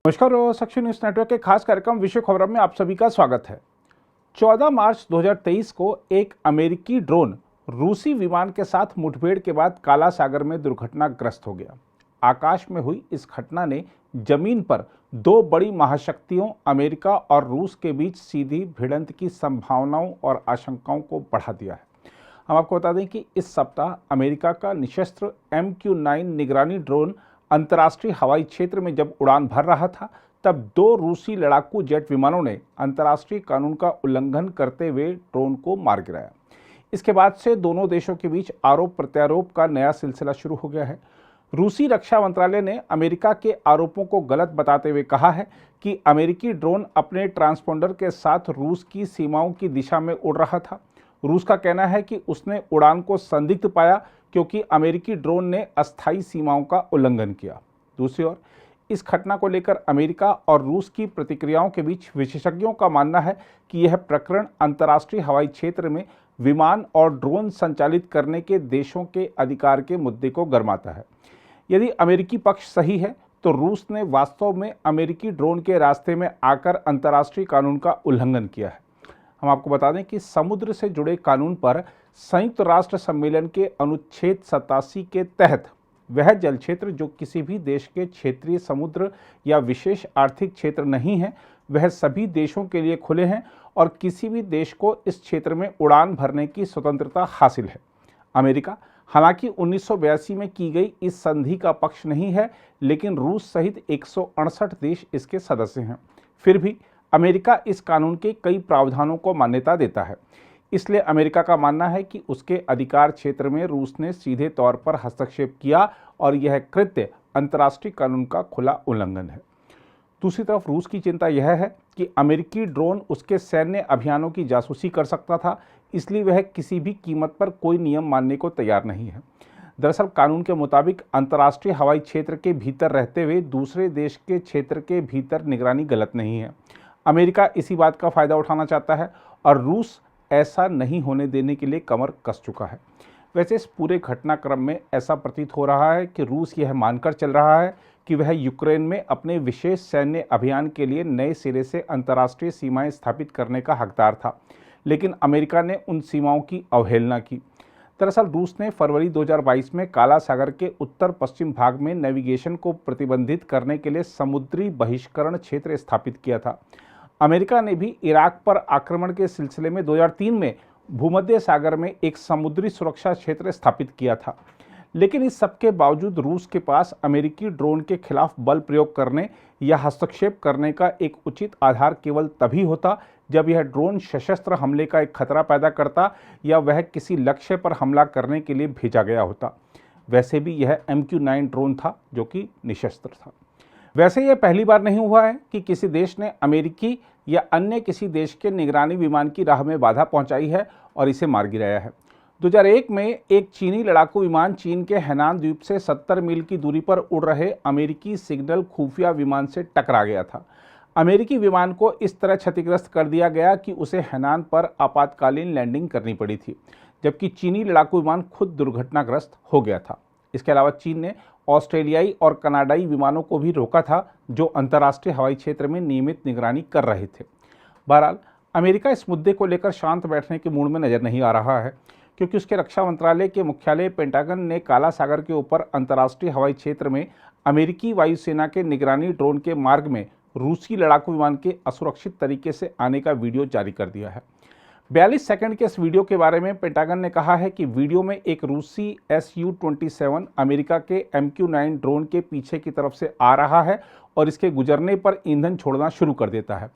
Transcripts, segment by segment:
नमस्कार। सक्ष news network के खास कार्यक्रम विश्व खबरों में आप सभी का स्वागत है। 14 मार्च 2023 को एक अमेरिकी ड्रोन रूसी विमान के साथ मुठभेड़ के बाद काला सागर में दुर्घटनाग्रस्त हो गया। आकाश में हुई इस घटना ने जमीन पर दो बड़ी महाशक्तियों अमेरिका और रूस के बीच सीधी भिड़ंत की संभावनाओं और आशंकाओं को बढ़ा दिया है। हम आपको बता दें कि इस सप्ताह अमेरिका का निशस्त्र MQ-9 निगरानी ड्रोन अंतर्राष्ट्रीय हवाई क्षेत्र में जब उड़ान भर रहा था, तब दो रूसी लड़ाकू जेट विमानों ने अंतर्राष्ट्रीय कानून का उल्लंघन करते हुए ड्रोन को मार गिराया। इसके बाद से दोनों देशों के बीच आरोप प्रत्यारोप का नया सिलसिला शुरू हो गया है। रूसी रक्षा मंत्रालय ने अमेरिका के आरोपों को गलत बताते हुए कहा है कि अमेरिकी ड्रोन अपने ट्रांसपोंडर के साथ रूस की सीमाओं की दिशा में उड़ रहा था। रूस का कहना है कि उसने उड़ान को संदिग्ध पाया क्योंकि अमेरिकी ड्रोन ने अस्थायी सीमाओं का उल्लंघन किया। दूसरी ओर इस घटना को लेकर अमेरिका और रूस की प्रतिक्रियाओं के बीच विशेषज्ञों का मानना है कि यह प्रकरण अंतर्राष्ट्रीय हवाई क्षेत्र में विमान और ड्रोन संचालित करने के देशों के अधिकार के मुद्दे को गरमाता है। यदि अमेरिकी पक्ष सही है तो रूस ने वास्तव में अमेरिकी ड्रोन के रास्ते में आकर अंतर्राष्ट्रीय कानून का उल्लंघन किया है। हम आपको बता दें कि समुद्र से जुड़े कानून पर संयुक्त राष्ट्र सम्मेलन के अनुच्छेद 87 के तहत वह जल क्षेत्र जो किसी भी देश के क्षेत्रीय समुद्र या विशेष आर्थिक क्षेत्र नहीं है, वह सभी देशों के लिए खुले हैं और किसी भी देश को इस क्षेत्र में उड़ान भरने की स्वतंत्रता हासिल है। अमेरिका हालांकि 1982 में की गई इस संधि का पक्ष नहीं है, लेकिन रूस सहित 168 देश इसके सदस्य हैं। फिर भी अमेरिका इस कानून के कई प्रावधानों को मान्यता देता है। इसलिए अमेरिका का मानना है कि उसके अधिकार क्षेत्र में रूस ने सीधे तौर पर हस्तक्षेप किया और यह कृत्य अंतर्राष्ट्रीय कानून का खुला उल्लंघन है। दूसरी तरफ रूस की चिंता यह है कि अमेरिकी ड्रोन उसके सैन्य अभियानों की जासूसी कर सकता था, इसलिए वह किसी भी कीमत पर कोई नियम मानने को तैयार नहीं है। दरअसल कानून के मुताबिक अंतर्राष्ट्रीय हवाई क्षेत्र के भीतर रहते हुए दूसरे देश के क्षेत्र के भीतर निगरानी गलत नहीं है। अमेरिका इसी बात का फायदा उठाना चाहता है और रूस ऐसा नहीं होने देने के लिए कमर कस चुका है। वैसे इस पूरे घटनाक्रम में ऐसा प्रतीत हो रहा है कि रूस यह मानकर चल रहा है कि वह यूक्रेन में अपने विशेष सैन्य अभियान के लिए नए सिरे से अंतर्राष्ट्रीय सीमाएं स्थापित करने का हकदार था, लेकिन अमेरिका ने उन सीमाओं की अवहेलना की। दरअसल रूस ने फरवरी 2022 में काला सागर के उत्तर पश्चिम भाग में नेविगेशन को प्रतिबंधित करने के लिए समुद्री बहिष्करण क्षेत्र स्थापित किया था। अमेरिका ने भी इराक पर आक्रमण के सिलसिले में 2003 में भूमध्य सागर में एक समुद्री सुरक्षा क्षेत्र स्थापित किया था। लेकिन इस सबके बावजूद रूस के पास अमेरिकी ड्रोन के खिलाफ बल प्रयोग करने या हस्तक्षेप करने का एक उचित आधार केवल तभी होता जब यह ड्रोन सशस्त्र हमले का एक खतरा पैदा करता या वह किसी लक्ष्य पर हमला करने के लिए भेजा गया होता। वैसे भी यह MQ-9 ड्रोन था जो कि निशस्त्र था। वैसे यह पहली बार नहीं हुआ है कि किसी देश ने अमेरिकी या अन्य किसी देश के निगरानी विमान की राह में बाधा पहुंचाई है और इसे मार गिराया है। 2001 में एक चीनी लड़ाकू विमान चीन के हैनान द्वीप से 70 मील की दूरी पर उड़ रहे अमेरिकी सिग्नल खुफिया विमान से टकरा गया था। अमेरिकी विमान को इस तरह क्षतिग्रस्त कर दिया गया कि उसे हैनान पर आपातकालीन लैंडिंग करनी पड़ी थी, जबकि चीनी लड़ाकू विमान खुद दुर्घटनाग्रस्त हो गया था। इसके अलावा चीन ने ऑस्ट्रेलियाई और कनाडाई विमानों को भी रोका था जो अंतर्राष्ट्रीय हवाई क्षेत्र में नियमित निगरानी कर रहे थे। बहरहाल अमेरिका इस मुद्दे को लेकर शांत बैठने के मूड में नजर नहीं आ रहा है, क्योंकि उसके रक्षा मंत्रालय के मुख्यालय पेंटागन ने काला सागर के ऊपर अंतर्राष्ट्रीय हवाई क्षेत्र में अमेरिकी वायुसेना के निगरानी ड्रोन के मार्ग में रूसी लड़ाकू विमान के असुरक्षित तरीके से आने का वीडियो जारी कर दिया है। 42 सेकंड के इस वीडियो के बारे में पेंटागन ने कहा है कि वीडियो में एक रूसी Su-27 अमेरिका के MQ-9 ड्रोन के पीछे की तरफ से आ रहा है और इसके गुजरने पर ईंधन छोड़ना शुरू कर देता है।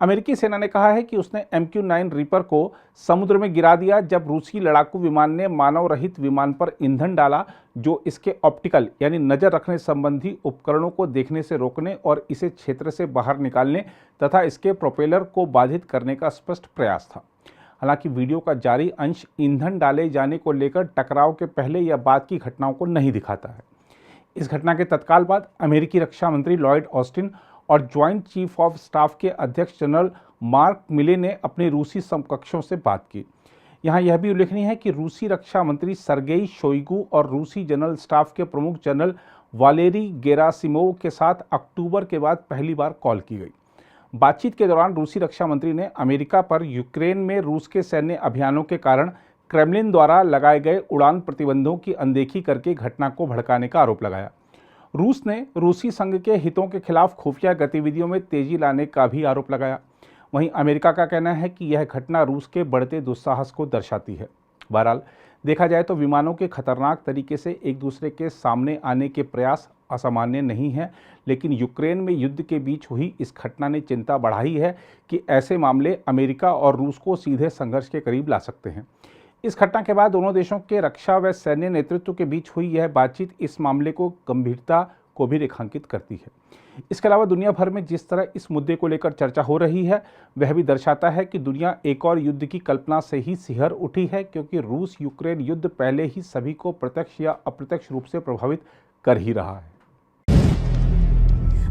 अमेरिकी सेना ने कहा है कि उसने MQ-9 रीपर को समुद्र में गिरा दिया जब रूसी लड़ाकू विमान ने मानव रहित विमान पर ईंधन डाला, जो इसके ऑप्टिकल यानी नज़र रखने संबंधी उपकरणों को देखने से रोकने और इसे क्षेत्र से बाहर निकालने तथा इसके प्रोपेलर को बाधित करने का स्पष्ट प्रयास था। हालांकि वीडियो का जारी अंश ईंधन डाले जाने को लेकर टकराव के पहले या बाद की घटनाओं को नहीं दिखाता है। इस घटना के तत्काल बाद अमेरिकी रक्षा मंत्री लॉयड ऑस्टिन और ज्वाइंट चीफ ऑफ स्टाफ के अध्यक्ष जनरल मार्क मिले ने अपने रूसी समकक्षों से बात की। यहाँ यह भी उल्लेखनीय है कि रूसी रक्षा मंत्री सरगेई शोइगु और रूसी जनरल स्टाफ के प्रमुख जनरल वालेरी गेरासिमोव के साथ अक्टूबर के बाद पहली बार कॉल की गई। बातचीत के दौरान रूसी रक्षा मंत्री ने अमेरिका पर यूक्रेन में रूस के सैन्य अभियानों के कारण क्रेमलिन द्वारा लगाए गए उड़ान प्रतिबंधों की अनदेखी करके घटना को भड़काने का आरोप लगाया। रूस ने रूसी संघ के हितों के खिलाफ खुफिया गतिविधियों में तेजी लाने का भी आरोप लगाया। वहीं अमेरिका का कहना है कि यह घटना रूस के बढ़ते दुस्साहस को दर्शाती है। बहरहाल देखा जाए तो विमानों के खतरनाक तरीके से एक दूसरे के सामने आने के प्रयास असामान्य नहीं है, लेकिन यूक्रेन में युद्ध के बीच हुई इस घटना ने चिंता बढ़ाई है कि ऐसे मामले अमेरिका और रूस को सीधे संघर्ष के करीब ला सकते हैं। इस घटना के बाद दोनों देशों के रक्षा व सैन्य नेतृत्व के बीच हुई यह बातचीत इस मामले को गंभीरता को भी रेखांकित करती है। इसके अलावा दुनिया भर में जिस तरह इस मुद्दे को लेकर चर्चा हो रही है, वह भी दर्शाता है कि दुनिया एक और युद्ध की कल्पना से ही सिहर उठी है, क्योंकि रूस यूक्रेन युद्ध पहले ही सभी को प्रत्यक्ष या अप्रत्यक्ष रूप से प्रभावित कर ही रहा है।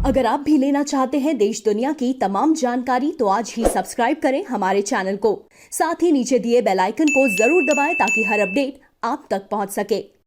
अगर आप भी लेना चाहते हैं देश दुनिया की तमाम जानकारी तो आज ही सब्सक्राइब करें हमारे चैनल को। साथ ही नीचे दिए बेल आइकन को जरूर दबाएं ताकि हर अपडेट आप तक पहुंच सके।